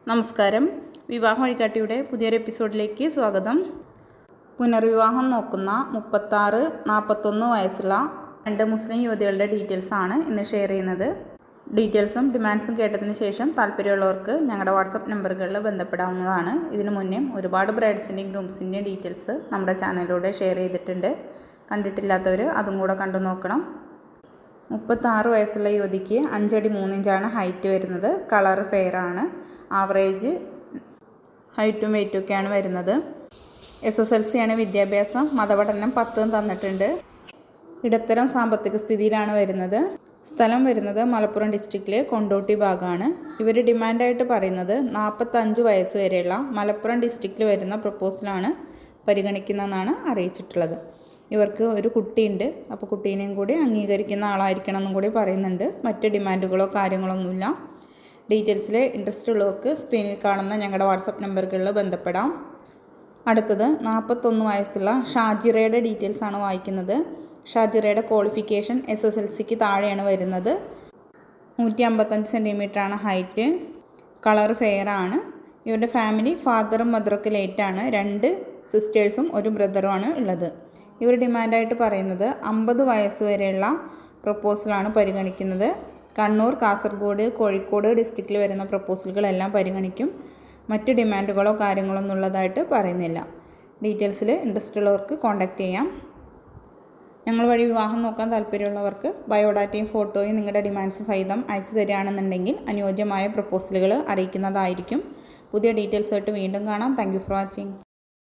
നമസ്കാരം. വിവാഹ വഴികാട്ടിയുടെ പുതിയൊരു എപ്പിസോഡിലേക്ക് സ്വാഗതം. പുനർവിവാഹം നോക്കുന്ന 36-41 വയസ്സുള്ള 2 മുസ്ലിം യുവതികളുടെ ഡീറ്റെയിൽസാണ് ഇന്ന് ഷെയർ ചെയ്യുന്നത്. ഡീറ്റെയിൽസും ഡിമാൻഡ്സും കേട്ടതിന് ശേഷം താല്പര്യമുള്ളവർക്ക് ഞങ്ങളുടെ വാട്സപ്പ് നമ്പറുകളിൽ ബന്ധപ്പെടാവുന്നതാണ്. ഇതിനു മുന്നേ ഒരുപാട് ബ്രൈഡ്സിൻ്റെയും ഗ്രൂംസിൻ്റെയും ഡീറ്റെയിൽസ് നമ്മുടെ ചാനലിലൂടെ ഷെയർ ചെയ്തിട്ടുണ്ട്. കണ്ടിട്ടില്ലാത്തവർ അതും കൂടെ കണ്ടു നോക്കണം. 36 വയസ്സുള്ള യുവതിക്ക് 5 അടി 3 ഇഞ്ചാണ് ഹൈറ്റ് വരുന്നത്. കളർ ഫെയർ ആണ്. ആവറേജ് ഹൈറ്റും വെയ്റ്റും ഒക്കെയാണ് വരുന്നത്. SSLC ആണ് വിദ്യാഭ്യാസം. മതപഠനം 10 തന്നിട്ടുണ്ട്. ഇടത്തരം സാമ്പത്തിക സ്ഥിതിയിലാണ് വരുന്നത്. സ്ഥലം വരുന്നത് മലപ്പുറം ഡിസ്ട്രിക്റ്റിലെ കൊണ്ടോട്ടി ഭാഗമാണ്. ഇവർ ഡിമാൻഡായിട്ട് പറയുന്നത് 45 വയസ്സ് വരെയുള്ള മലപ്പുറം ഡിസ്ട്രിക്റ്റിൽ വരുന്ന പ്രപ്പോസലാണ് പരിഗണിക്കുന്നതെന്നാണ് അറിയിച്ചിട്ടുള്ളത്. ഇവർക്ക് ഒരു കുട്ടിയുണ്ട്. അപ്പോൾ കുട്ടീനെയും കൂടി അംഗീകരിക്കുന്ന ആളായിരിക്കണം എന്നും കൂടി പറയുന്നുണ്ട്. മറ്റ് ഡിമാൻഡുകളോ കാര്യങ്ങളൊന്നുമില്ല. ഡീറ്റെയിൽസിൽ ഇൻട്രസ്റ്റ് ഉള്ളവർക്ക് സ്ക്രീനിൽ കാണുന്ന ഞങ്ങളുടെ വാട്സപ്പ് നമ്പറുകളിൽ ബന്ധപ്പെടാം. അടുത്തത് 41 വയസ്സുള്ള ഷാജിറയുടെ ഡീറ്റെയിൽസാണ് വായിക്കുന്നത്. ഷാജിറയുടെ ക്വാളിഫിക്കേഷൻ SSLCക്ക് താഴെയാണ് വരുന്നത്. 155 സെൻറ്റിമീറ്ററാണ് ഹൈറ്റ്. കളർ ഫെയർ ആണ്. ഇവരുടെ ഫാമിലി ഫാദറും മദറൊക്കെ ലേറ്റാണ്. 2 സിസ്റ്റേഴ്സും 1 ബ്രദറുമാണ് ഉള്ളത്. ഇവർ ഡിമാൻഡായിട്ട് പറയുന്നത് 50 വയസ്സ് വരെയുള്ള പ്രപ്പോസലാണ് പരിഗണിക്കുന്നത്. കണ്ണൂർ, കാസർഗോഡ്, കോഴിക്കോട് ഡിസ്ട്രിക്റ്റിൽ വരുന്ന പ്രപ്പോസലുകളെല്ലാം പരിഗണിക്കും. മറ്റ് ഡിമാൻഡുകളോ കാര്യങ്ങളൊന്നും ഉള്ളതായിട്ട് പറയുന്നില്ല. ഡീറ്റെയിൽസിൽ ഇൻട്രസ്റ്റ് ഉള്ളവർക്ക് കോൺടാക്റ്റ് ചെയ്യാം. ഞങ്ങൾ വഴി വിവാഹം നോക്കാൻ താല്പര്യമുള്ളവർക്ക് ബയോഡാറ്റയും ഫോട്ടോയും നിങ്ങളുടെ ഡിമാൻഡ്സ് സഹിതം അയച്ചു തരികയാണെന്നുണ്ടെങ്കിൽ അനുയോജ്യമായ പ്രപ്പോസലുകൾ അറിയിക്കുന്നതായിരിക്കും. പുതിയ ഡീറ്റെയിൽസായിട്ട് വീണ്ടും കാണാം. Thank you for watching.